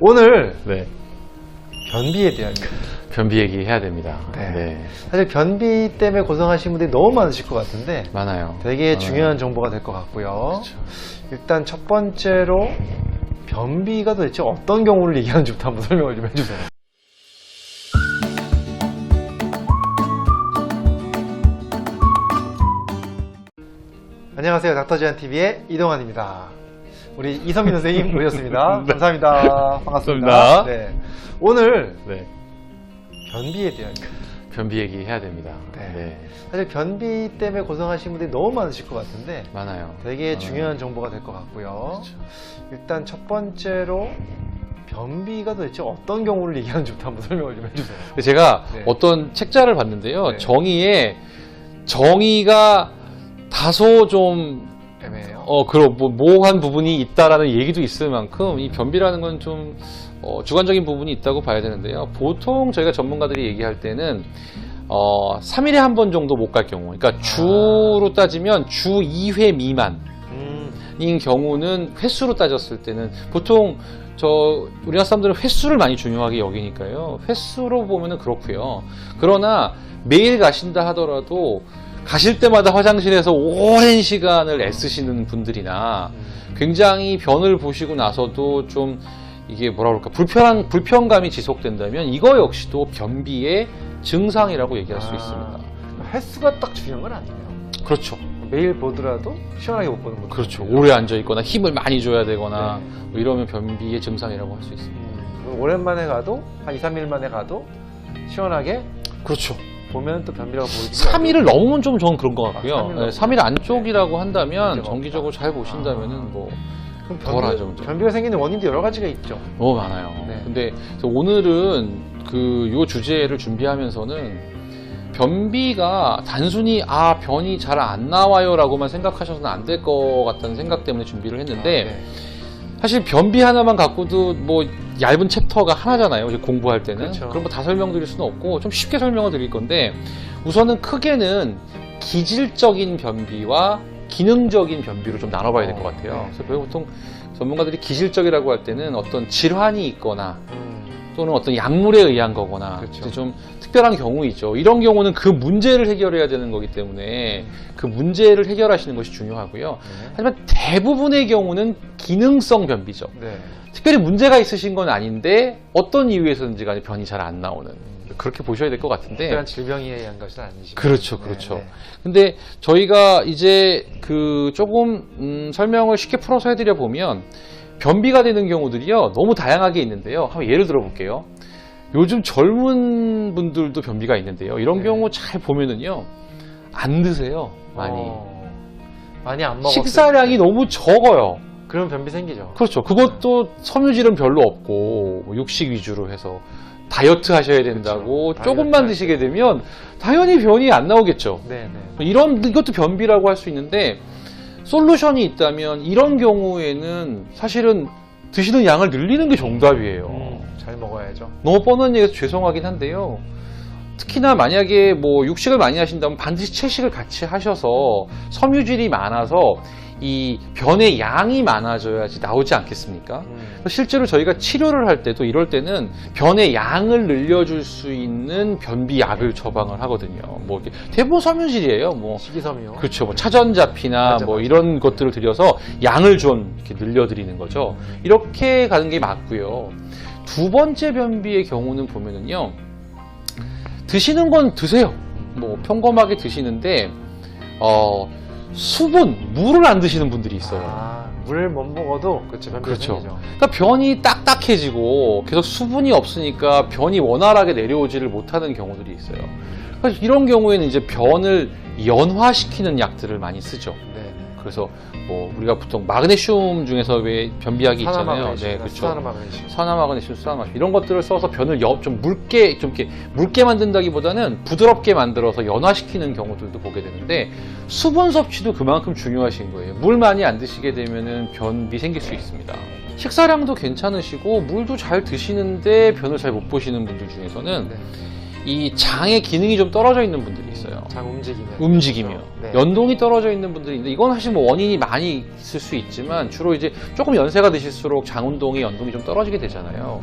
오늘 네. 변비에 대한 변비 얘기 해야 됩니다. 네. 사실 변비 때문에 고생하시는 분들이 너무 많으실 것 같은데 많아요. 되게 중요한 정보가 될 것 같고요. 그렇죠. 일단 첫 번째로 변비가 도대체 어떤 경우를 얘기하는지부터 한번 설명을 좀 해주세요. 안녕하세요. 닥터지안TV의 이동환입니다. 우리 이선민 선생님 오셨습니다. 감사합니다. 반갑습니다. 감사합니다. 네. 오늘 네. 변비에 대한 변비 얘기 해야 됩니다. 네. 사실 변비 때문에 고생하시는 분들이 너무 많으실 것 같은데 많아요. 되게 중요한 정보가 될 것 같고요. 그렇죠. 일단 첫 번째로 변비가 도대체 어떤 경우를 얘기하는지부터 한번 설명을 좀 해주세요. 제가 네. 어떤 책자를 봤는데요. 네. 정의가 다소 좀 애매해요. 그런 모호한 부분이 있다라는 얘기도 있을 만큼 이 변비라는 건 좀 주관적인 부분이 있다고 봐야 되는데요. 보통 저희가 전문가들이 얘기할 때는 3일에 한 번 정도 못 갈 경우, 그러니까 주로 따지면 주 2회 미만인 경우는 횟수로 따졌을 때는 보통 우리나라 사람들은 횟수를 많이 중요하게 여기니까요. 횟수로 보면은 그렇고요. 그러나 매일 가신다 하더라도 가실 때마다 화장실에서 오랜 시간을 애쓰시는 분들이나 굉장히 변을 보시고 나서도 좀 이게 뭐라 그럴까 불편감이 지속된다면 이거 역시도 변비의 증상이라고 얘기할 수 있습니다. 횟수가 딱 중요한 건 아니에요. 그렇죠. 매일 보더라도 시원하게 못 보는 거죠. 그렇죠. 오래 앉아 있거나 힘을 많이 줘야 되거나 네. 뭐 이러면 변비의 증상이라고 할 수 있습니다. 오랜만에 가도 한 2, 3일 만에 가도 시원하게 그렇죠. 보면 또 변비라고 보이지. 3일을 넘으면 좀 저는 그런 것 같고요. 3일 넘으면. 3일 안쪽이라고 한다면 문제가 정기적으로 없다. 잘 보신다면은 뭐 그럼 덜하죠. 문제가. 변비가 생기는 원인도 여러 가지가 있죠. 너무 많아요. 네. 근데 오늘은 요 주제를 준비하면서는 변비가 단순히 변이 잘 안 나와요라고만 생각하셔서는 안 될 것 같다는 생각 때문에 준비를 했는데 네. 사실 변비 하나만 갖고도 뭐 얇은 챕터가 하나잖아요. 이제 공부할 때는. 그렇죠. 그럼 뭐 다 설명드릴 수는 없고 좀 쉽게 설명을 드릴 건데 우선은 크게는 기질적인 변비와 기능적인 변비로 좀 나눠봐야 될 것 같아요. 네. 그래서 보통 전문가들이 기질적이라고 할 때는 어떤 질환이 있거나 또는 어떤 약물에 의한 거거나 그렇죠. 좀 특별한 경우이죠. 이런 경우는 그 문제를 해결해야 되는 거기 때문에 그 문제를 해결하시는 것이 중요하고요. 네. 하지만 대부분의 경우는 기능성 변비죠. 네. 특별히 문제가 있으신 건 아닌데 어떤 이유에서든지 간에 변이 잘 안 나오는 그렇게 보셔야 될 것 같은데 특별한 질병에 의한 것은 아니지만. 그렇죠, 그렇죠. 네, 네. 근데 저희가 이제 조금 설명을 쉽게 풀어서 해드려 보면 변비가 되는 경우들이요 너무 다양하게 있는데요. 한번 예를 들어 볼게요. 요즘 젊은 분들도 변비가 있는데요. 이런 네. 경우 잘 보면은요 안 드세요 많이. 많이 안 먹었어요. 식사량이 너무 적어요. 그럼 변비 생기죠. 그렇죠. 그것도 섬유질은 별로 없고 뭐 육식 위주로 해서 다이어트 하셔야 된다고 그렇죠. 조금만 다이어트 드시게 되면 당연히 변이 안 나오겠죠. 네, 네. 이것도 변비라고 할 수 있는데 솔루션이 있다면 이런 경우에는 사실은 드시는 양을 늘리는 게 정답이에요. 잘 먹어야죠. 너무 뻔한 얘기해서 죄송하긴 한데요. 특히나 만약에 뭐 육식을 많이 하신다면 반드시 채식을 같이 하셔서 섬유질이 많아서 이 변의 양이 많아져야지 나오지 않겠습니까? 실제로 저희가 치료를 할 때도 이럴 때는 변의 양을 늘려줄 수 있는 변비약을 처방을 하거든요. 뭐 이렇게 대부분 섬유질이에요. 뭐 식이섬유. 그렇죠. 뭐 차전자피나 맞아, 뭐 맞아. 이런 것들을 들여서 양을 좀 이렇게 늘려드리는 거죠. 이렇게 가는 게 맞고요. 두 번째 변비의 경우는 보면은요. 드시는 건 드세요. 뭐 평범하게 드시는데 물을 안 드시는 분들이 있어요. 물을 못 먹어도 그렇죠. 변비가 그렇죠. 생기죠. 그러니까 변이 딱딱해지고 계속 수분이 없으니까 변이 원활하게 내려오지를 못하는 경우들이 있어요. 그래서 이런 경우에는 이제 변을 연화시키는 약들을 많이 쓰죠. 네. 그래서 뭐 우리가 보통 마그네슘 중에서 왜 변비약이 있잖아요. 네, 그렇죠. 수산화마그네슘. 산화마그네슘, 수산화마그네슘 이런 것들을 써서 변을 좀 묽게 만든다기보다는 부드럽게 만들어서 연화시키는 경우들도 보게 되는데 수분 섭취도 그만큼 중요하신 거예요. 물 많이 안 드시게 되면은 변비 생길 수 있습니다. 식사량도 괜찮으시고 물도 잘 드시는데 변을 잘 못 보시는 분들 중에서는 네. 이 장의 기능이 좀 떨어져 있는 분들이 있어요. 장 움직이면. 움직이며 네. 연동이 떨어져 있는 분들이 있는데 이건 사실 뭐 원인이 많이 있을 수 있지만 주로 이제 조금 연세가 드실수록 장 운동이 연동이 좀 떨어지게 되잖아요.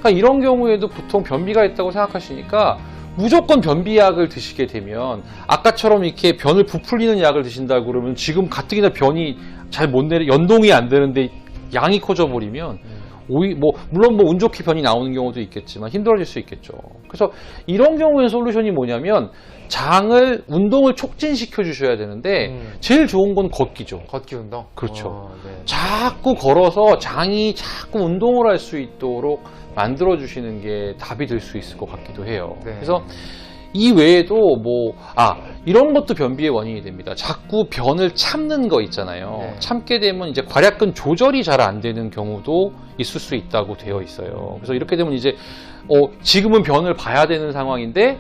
그러니까 이런 경우에도 보통 변비가 있다고 생각하시니까 무조건 변비약을 드시게 되면 아까처럼 이렇게 변을 부풀리는 약을 드신다고 그러면 지금 가뜩이나 변이 잘 못 내려 연동이 안 되는데 양이 커져 버리면 물론 운 좋게 변이 나오는 경우도 있겠지만 힘들어질 수 있겠죠. 그래서 이런 경우에 솔루션이 뭐냐면 장을 운동을 촉진시켜 주셔야 되는데 제일 좋은 건 걷기죠. 걷기 운동. 그렇죠. 네. 자꾸 걸어서 장이 자꾸 운동을 할 수 있도록 만들어 주시는 게 답이 될 수 있을 것 같기도 해요. 네. 그래서 이 외에도 이런 것도 변비의 원인이 됩니다. 자꾸 변을 참는 거 있잖아요. 네. 참게 되면 이제 괄약근 조절이 잘 안 되는 경우도 있을 수 있다고 되어 있어요. 그래서 이렇게 되면 이제 지금은 변을 봐야 되는 상황인데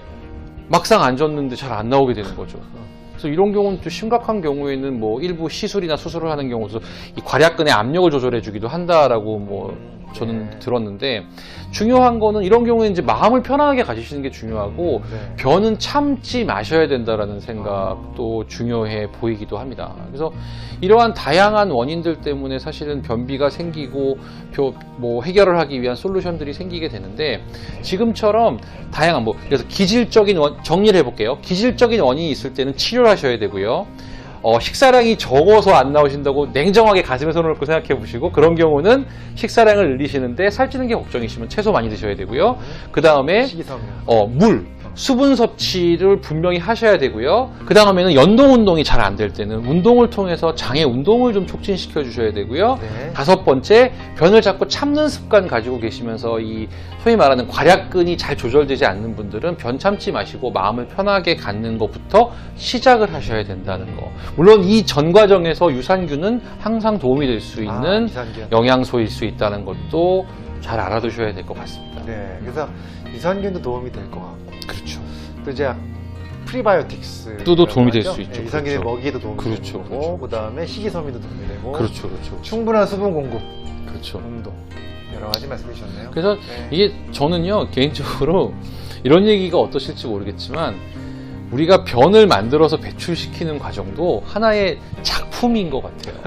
막상 앉았는데 잘 안 나오게 되는 거죠. 그래서 이런 경우는 좀 심각한 경우에는 일부 시술이나 수술을 하는 경우도 이 괄약근의 압력을 조절해 주기도 한다라고 저는 네. 들었는데 중요한 거는 이런 경우에 이제 마음을 편안하게 가지시는 게 중요하고 네. 변은 참지 마셔야 된다라는 생각도 중요해 보이기도 합니다. 그래서 이러한 다양한 원인들 때문에 사실은 변비가 생기고 해결을 하기 위한 솔루션들이 생기게 되는데 지금처럼 다양한 그래서 기질적인 정리를 해볼게요. 기질적인 원인이 있을 때는 치료를 하셔야 되고요. 식사량이 적어서 안 나오신다고 냉정하게 가슴에 손을 얹고 생각해 보시고 그런 경우는 식사량을 늘리시는데 살찌는 게 걱정이시면 채소 많이 드셔야 되고요. 그 다음에 물, 수분 섭취를 분명히 하셔야 되고요. 그 다음에는 연동 운동이 잘 안 될 때는 운동을 통해서 장의 운동을 좀 촉진시켜 주셔야 되고요. 네. 5번째, 변을 자꾸 참는 습관 가지고 계시면서 이 소위 말하는 괄약근이 잘 조절되지 않는 분들은 변 참지 마시고 마음을 편하게 갖는 것부터 시작을 하셔야 된다는 거. 물론 이 전 과정에서 유산균은 항상 도움이 될 수 있는 유산균. 영양소일 수 있다는 것도 잘 알아두셔야 될 것 같습니다. 네. 그래서 유산균도 도움이 될 것 같고. 그렇죠. 또 이제 프리바이오틱스 또 도움이 될 수 있죠. 유산균의 그렇죠. 먹이도 도움이 그렇죠. 되고 그렇죠. 그다음에 식이섬유도 도움이 되고 그렇죠. 충분한 수분 공급 그렇죠. 운동 여러 가지 말씀해 주셨네요. 그래서 네. 이게 저는요 개인적으로 이런 얘기가 어떠실지 모르겠지만 우리가 변을 만들어서 배출시키는 과정도 하나의 작품인 것 같아요.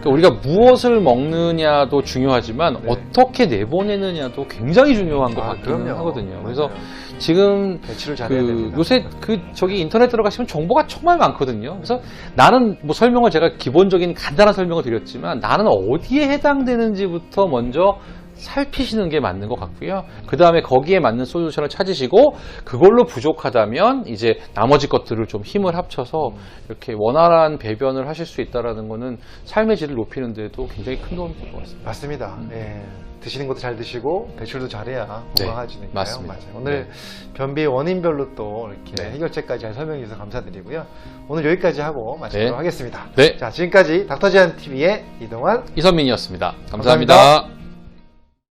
그러니까 우리가 무엇을 먹느냐도 중요하지만 네. 어떻게 내보내느냐도 굉장히 중요한 것 같기는 그럼요. 하거든요. 맞아요. 그래서 지금 배출을 잘해야 됩니다. 요새 저기 인터넷 들어가시면 정보가 정말 많거든요. 그래서 나는 설명을 제가 기본적인 간단한 설명을 드렸지만 나는 어디에 해당되는지부터 먼저 살피시는 게 맞는 것 같고요. 그 다음에 거기에 맞는 솔루션을 찾으시고 그걸로 부족하다면 이제 나머지 것들을 좀 힘을 합쳐서 이렇게 원활한 배변을 하실 수 있다는 거는 삶의 질을 높이는 데도 굉장히 큰 도움이 될 것 같습니다. 맞습니다. 네. 드시는 것도 잘 드시고 배출도 잘해야 네, 건강해지니까요. 맞습니다. 맞아요. 오늘 변비의 원인별로 또 이렇게 네. 해결책까지 잘 설명해 주셔서 감사드리고요. 오늘 여기까지 하고 마치도록 네. 하겠습니다. 네. 자, 지금까지 닥터지안TV의 이동환 이선민이었습니다. 감사합니다. 감사합니다.